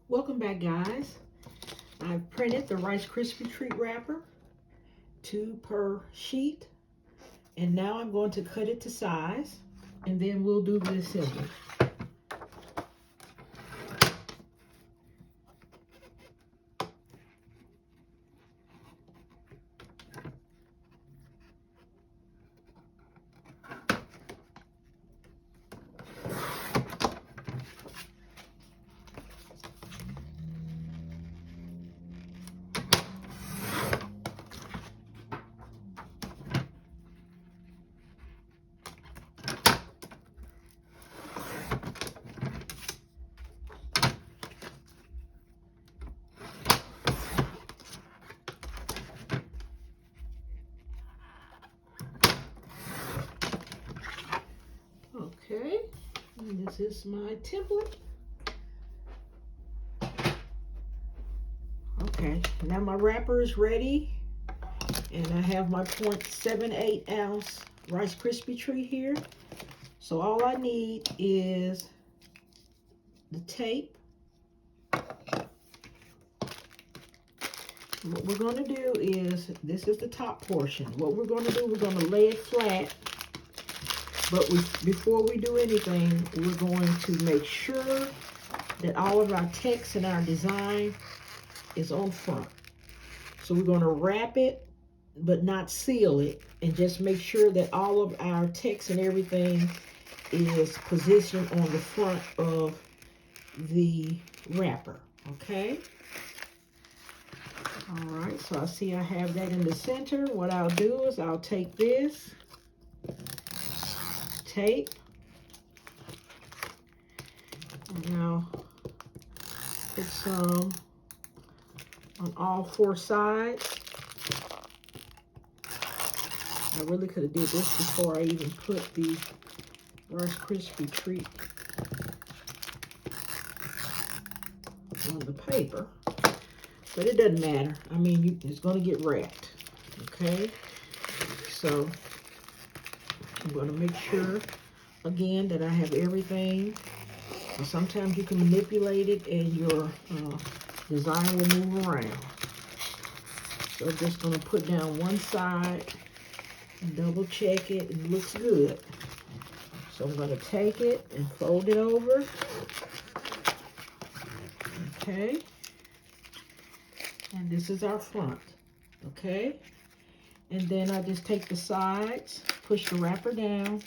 Welcome back, guys. I've printed the Rice Krispies Treat Wrapper, 2 per sheet, and now I'm going to cut it to size, and then we'll do the assembly. Okay, and this is my template. Okay, now my wrapper is ready, and I have my 0.78 ounce Rice Krispie treat here. So all I need is the tape. What we're going to do is, this is the top portion. What we're going to do, we're going to lay it flat. But before we do anything, we're going to make sure that all of our text and our design is on front. So we're going to wrap it, but not seal it, and just make sure that all of our text and everything is positioned on the front of the wrapper, okay? All right, so I see I have that in the center. What I'll do is I'll take this tape, and I'll put some on all 4 sides. I really could have did this before I even put the Rice Krispie treat on the paper, but it doesn't matter. I mean, it's going to get wrapped, okay? So I'm going to make sure, again, that I have everything. And sometimes you can manipulate it and your design will move around. So I'm just going to put down one side and double check it. It looks good. So I'm going to take it and fold it over. Okay. And this is our front. Okay. And then I just take the sides, push the wrapper down,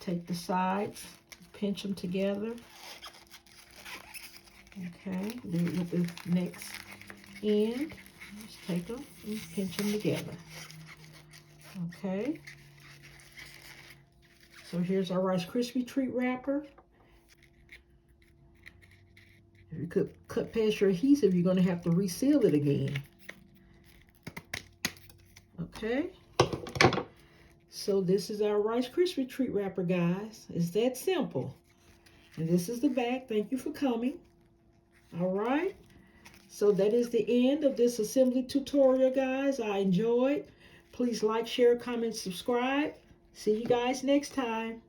take the sides, pinch them together. Okay, do it with the next end. Just take them and pinch them together. Okay. So here's our Rice Krispie Treat Wrapper. If you could cut past your adhesive, you're going to have to reseal it again. Okay. So this is our Rice Krispie Treat Wrapper, guys. It's that simple. And this is the back. Thank you for coming. All right. So that is the end of this assembly tutorial, guys. I enjoyed. Please like, share, comment, subscribe. See you guys next time.